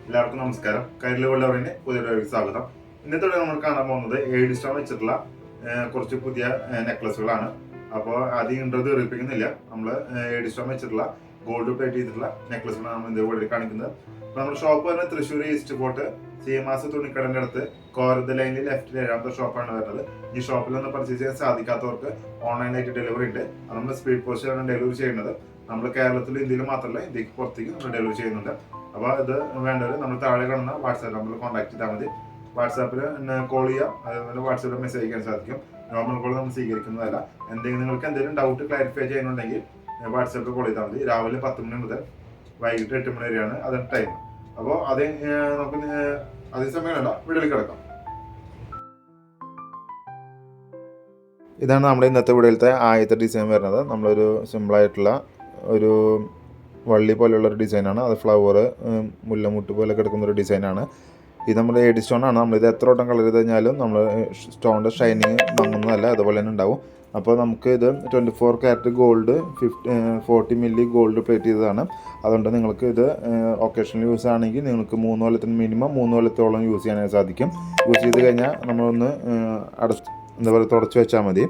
എല്ലാവർക്കും നമസ്കാരം. കൈരളി വേൾഡ് അവറിന്റെ പുതിയൊരു സ്വാഗതം. ഇന്നത്തെ നമ്മൾ കാണാൻ പോകുന്നത് ഏഡി സ്റ്റോൺ വെച്ചിട്ടുള്ള കുറച്ച് പുതിയ നെക്ലസുകളാണ്. അപ്പോൾ ആദ്യം ഇൻട്രോ അറിയിപ്പിക്കുന്നില്ല. നമ്മൾ ഏഡി സ്റ്റോൺ വെച്ചിട്ടുള്ള ഗോൾഡ് പ്ലേറ്റ് ചെയ്തിട്ടുള്ള നെക്ലസുകളാണ് നമ്മൾ ഇതേപോലെ കാണിക്കുന്നത്. അപ്പോൾ നമ്മുടെ ഷോപ്പ് വരുന്നത് തൃശ്ശൂർ ഈസ്റ്റ് ഫോർട്ട് CMAS തുണിക്കടന്റെ അടുത്ത് കോരത് ലൈനിൽ ലെഫ്റ്റിൽ 7ാമത്തെ ഷോപ്പാണ് വരുന്നത്. ഈ ഷോപ്പിൽ നിന്ന് പർച്ചേസ് ചെയ്യാൻ സാധിക്കാത്തവർക്ക് ഓൺലൈനായിട്ട് ഡെലിവറി ഉണ്ട്. അത് നമ്മൾ സ്പീഡ് പോസ്റ്റിലാണ് ഡെലിവറി ചെയ്യുന്നത്. നമ്മൾ കേരളത്തിലും ഇന്ത്യയിലും മാത്രമല്ല, ഇന്ത്യക്ക് പുറത്തേക്ക് നമ്മൾ ഡെലിവറി ചെയ്യുന്നുണ്ട്. അപ്പോൾ ഇത് വേണ്ടവർ നമ്മൾ താഴെ കാണുന്ന വാട്സാപ്പ് നമ്പറിൽ കോൺടാക്ട് ചെയ്താൽ മതി. വാട്സാപ്പിൽ കോൾ ചെയ്യാം, അതുപോലെ വാട്സാപ്പിൽ മെസ്സേജ് അയക്കാൻ സാധിക്കും. നോർമൽ കോൾ നമ്മൾ സ്വീകരിക്കുന്നതല്ല. നിങ്ങൾക്ക് എന്തെങ്കിലും ഡൗട്ട് ക്ലാരിഫൈ ചെയ്യാനുണ്ടെങ്കിൽ വാട്സാപ്പിൽ കോൾ ചെയ്താൽ മതി. രാവിലെ 10 മണി മുതൽ വൈകിട്ട് 8 മണി വരെയാണ് അതിന് ടൈം. അപ്പോൾ നമുക്ക് അതേ സമയം വേണ്ട, വീഡിയോയിൽ കിടക്കാം. ഇതാണ് നമ്മുടെ ഇന്നത്തെ വീഡിയോയിലത്തെ ആദ്യത്തെ ഡിസൈൻ വരുന്നത്. നമ്മളൊരു സിമ്പിളായിട്ടുള്ള ഒരു വള്ളി പോലെയുള്ളൊരു ഡിസൈനാണ്. അത് ഫ്ലവർ മുല്ലമുട്ട് പോലെ കിടക്കുന്നൊരു ഡിസൈനാണ്. ഇത് നമ്മൾ ഏഡി സ്റ്റോണാണ്. നമ്മളിത് എത്ര വട്ടം കളർ ചെയ്ത് കഴിഞ്ഞാലും നമ്മൾ സ്റ്റോണിൻ്റെ ഷൈനിങ് മങ്ങുന്നതല്ല, അതുപോലെ തന്നെ ഉണ്ടാവും. അപ്പോൾ നമുക്ക് ഇത് 24 carrot gold 40 milli gold plate ചെയ്തതാണ്. അതുകൊണ്ട് നിങ്ങൾക്ക് ഇത് ഒക്കേഷണൽ യൂസ് ആണെങ്കിൽ നിങ്ങൾക്ക് 3 കൊല്ലത്തിന് മിനിമം 3 കൊല്ലത്തോളം യൂസ് ചെയ്യാനായിട്ട് സാധിക്കും. യൂസ് ചെയ്ത് കഴിഞ്ഞാൽ നമ്മളൊന്ന് എന്താ പറയുക, തുടച്ച് വെച്ചാൽ മതി.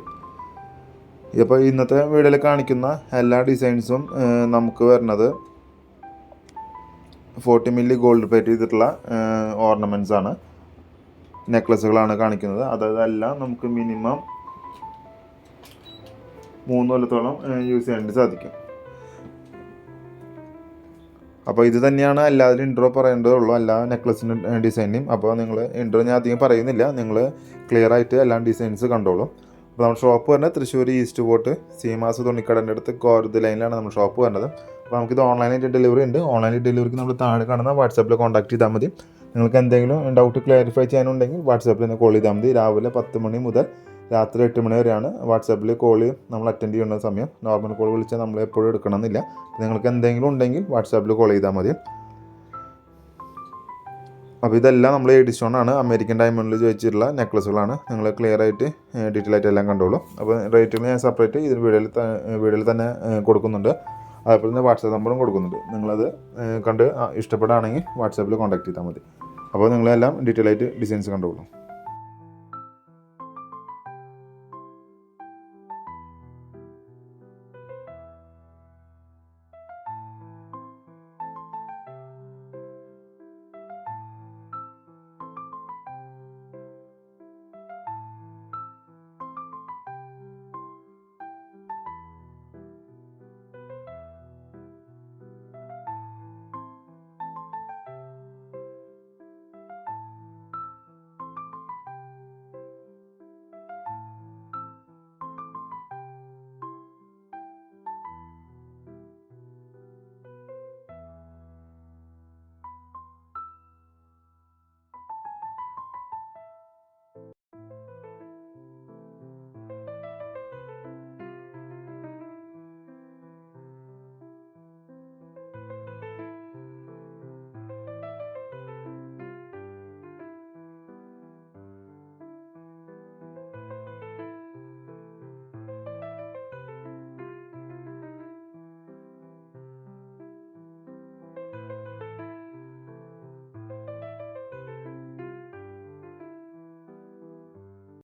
ഇപ്പോൾ ഇന്നത്തെ വീഡിയോയിൽ കാണിക്കുന്ന എല്ലാ ഡിസൈൻസും നമുക്ക് വരുന്നത് 40 മില്ലി ഗോൾഡ് പ്ലേറ്റ് ചെയ്തിട്ടുള്ള ഓർണമെൻറ്റ്സ് ആണ്, നെക്ലസുകളാണ് കാണിക്കുന്നത്. അതെല്ലാം നമുക്ക് മിനിമം 3 കൊല്ലത്തോളം യൂസ് ചെയ്യാനായിട്ട് സാധിക്കും. അപ്പോൾ ഇത് തന്നെയാണ് എല്ലാവരും ഇൻട്രോ പറയേണ്ടതുള്ളൂ, എല്ലാ നെക്ലസിൻ്റെ ഡിസൈനും. അപ്പോൾ നിങ്ങൾ ഇൻട്രോ ഞാൻ അധികം പറയുന്നില്ല, നിങ്ങൾ ക്ലിയർ ആയിട്ട് എല്ലാ ഡിസൈൻസ് കണ്ടോളൂ. അപ്പോൾ നമ്മുടെ ഷോപ്പ് വരുന്നത് തൃശ്ശൂർ ഈസ്റ്റ് ഫോർട്ട് CMAS തുണിക്കടൻ്റെ അടുത്ത് കോരത് ലൈനിലാണ് നമ്മുടെ ഷോപ്പ് വരുന്നത്. അപ്പോൾ നമുക്കിത് ഓൺലൈനായിട്ട് ഡെലിവറി ഉണ്ട്. ഓൺലൈൻ ഡെലിവറിക്ക് നമ്മൾ താഴെ കാണുന്ന വാട്സാപ്പിൽ കോൺടാക്ട് ചെയ്താൽ മതി. നിങ്ങൾക്ക് എന്തെങ്കിലും ഡൗട്ട് ക്ലാരിഫൈ ചെയ്യാനുണ്ടെങ്കിൽ വാട്സാപ്പിൽ നിന്ന് കോൾ ചെയ്താൽ മതി. രാവിലെ 10 മണി മുതൽ രാത്രി 8 മണി വരെയാണ് വാട്സാപ്പിൽ കോൾ നമ്മൾ അറ്റൻഡ് ചെയ്യുന്ന സമയം. നോർമൽ കോൾ വിളിച്ചാൽ നമ്മൾ എപ്പോഴും എടുക്കണമെന്നില്ല. നിങ്ങൾക്ക് എന്തെങ്കിലും ഉണ്ടെങ്കിൽ വാട്സാപ്പിൽ കോൾ ചെയ്താൽ മതി. അപ്പോൾ ഇതെല്ലാം നമ്മൾ ഏഡി സ്റ്റോണാണ്, അമേരിക്കൻ ഡയമണ്ടിൽ ചോദിച്ചിട്ടുള്ള നെക്ലസുകളാണ്. നിങ്ങൾ ക്ലിയർ ആയിട്ട് ഡീറ്റെയിൽ ആയിട്ട് എല്ലാം കണ്ടോളൂ. അപ്പോൾ റേറ്റുകൾ ഞാൻ സെപ്പറേറ്റ് ഇതിൽ വീഡിയോയിൽ തന്നെ കൊടുക്കുന്നുണ്ട്. അതേപോലെ തന്നെ വാട്സാപ്പ് നമ്പറും കൊടുക്കുന്നുണ്ട്. നിങ്ങളത് കണ്ട് ഇഷ്ടപ്പെടുകയാണെങ്കിൽ വാട്സാപ്പിൽ കോൺടാക്ട് ചെയ്താൽ മതി. അപ്പോൾ നിങ്ങളെല്ലാം ഡീറ്റെയിൽ ആയിട്ട് ഡിസൈൻസ് കണ്ടോളൂ.